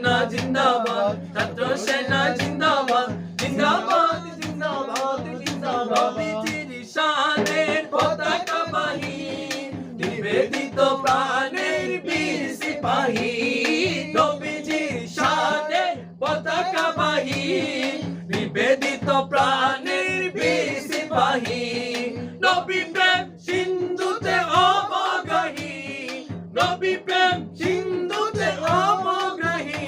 সেনা জিন্দাবাদ, ছাত্র সেনা জিন্দাবাদ, জিন্দাবাদ জিন্দাবাদ জিন্দাবাদ। নবীজির শানের পতাকা বাহি, নিবেদিত প্রাণের বীর সিপাহী। নবীজির শানের পতাকা বাহি, নিবেদিত প্রাণের বীর সিপাহী। নবী প্রেম সিন্ধুতে অবগাহী, নবী প্রেম সিন্ধুতে অবগাহী,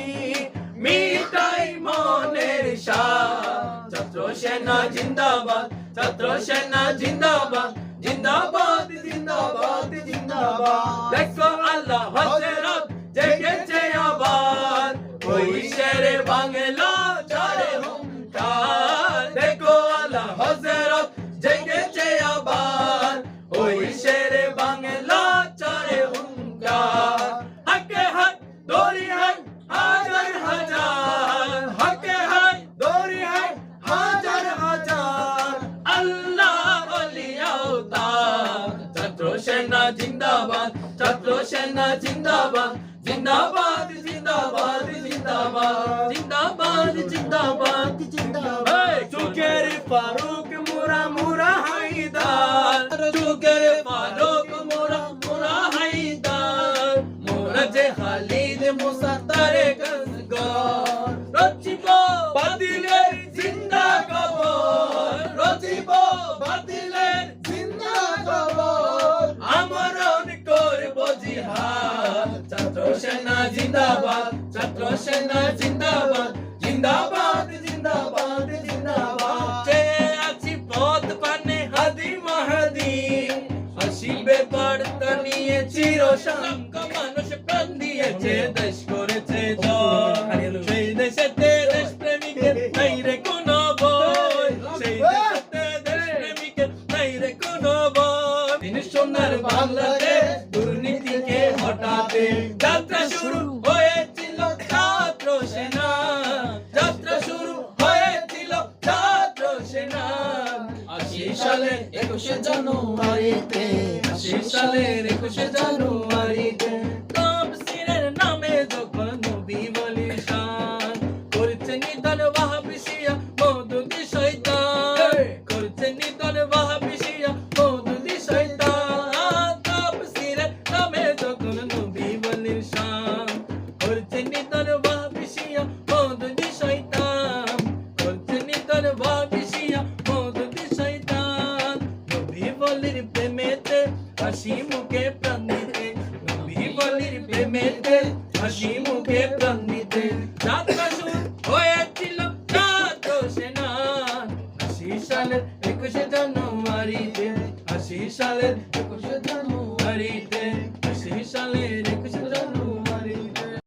মিটাই মনের সাধ। ছাত্র সেনা জিন্দাবাদ, ছাত্র সেনা জিন্দাবাদ, জিন্দাবাদ জিন্দাবাদ জিন্দাবাদ। দেখো আল্লাহ হযরত জেগেছে আবার, ওই শেরে বাংলা চড়ে হুঙ্কার। দেখো আল্লাহ হযরত জেগেছে আবার, ওই শেরে বাংলা চড়ে হুঙ্কার। হকে হক দড়ি হক হাজার হাজার, হকে হক দড়ি হক হাজার হাজার। আল্লাহ ওলিয়াও তার। ছাত্র সেনা জিন্দাবাদ, ছাত্র সেনা জিন্দাবাদ, জিন্দাবাদ জিন্দাবাদ জিন্দাবাদ, জিন্দাবাদ জিন্দাবাদ জিন্দাবাদ। চুকের ফারুক মোরা মোরা হায়দার, চুকের ফারুক মোরা মোরা হায়দার। মোরা যে খালিদ মুসা তারেকগঞ্জগর, রচিব বাতিলের জিন্দা কবর, রচিব বাতিলের জিন্দা কবর। আমরণ করব জিহাদ। ছাত্র সেনা জিন্দাবাদ, ছাত্র সেনা জিন্দাবাদ, জিন্দাবাদ জিন্দাবাদ জিন্দাবাদ। চেয়ে আছি পথ পানে হাদি মাহাদি, আসিবে বার্তা নিয়ে চিরশান্ত। মানুষ প্রাণ দিয়েছে, দেশ করেছে জয়, সেই দেশেতে দেশ প্রেমিকের নাই রে কোনো ভয়, সেই দেশেতে দেশ প্রেমিকের নাই রে কোনো ভয়। তিনি সোনার বাংলাদেশ দুর্নীতিকে হটাতে যাত্রা শুরু হয়েছিল ছাত্র সেনা, যাত্রা শুরু হয়েছিল ছাত্র সেনা। ৮০ সালের ২১শে জানুয়ারিতে, ৮০ সালের ২১শে জানুয়ারিতে। তাফসীরের নামে যখন নবী ওয়ালির শান, করছে নিধন ওয়াহাবি শিয়া মওদুদি শয়তান, করছে নিধন ওয়াহাবি শিয়া মওদুদি শয়তান। তাফসীরের নামে যখন নবী ওয়ালির শান, করছে নিধন ওয়াহাবি শিয়া মওদুদি শয়তান, করছে নিধন ওয়াহাবি শিয়া মওদুদি শয়তান। নবী ওয়ালির প্রেমেতে হাসি মুখে প্রাণ দিতে, নবী ওয়ালির প্রেমেতে হাসি মুখে প্রাণ দিতে। যাত্রা শুরু হয়েছিল ছাত্র সেনা, ৮০ সালের ২১শে জানুয়ারিতে, ৮০ সালের ২১শে জানুয়ারিতে, ৮০ সালের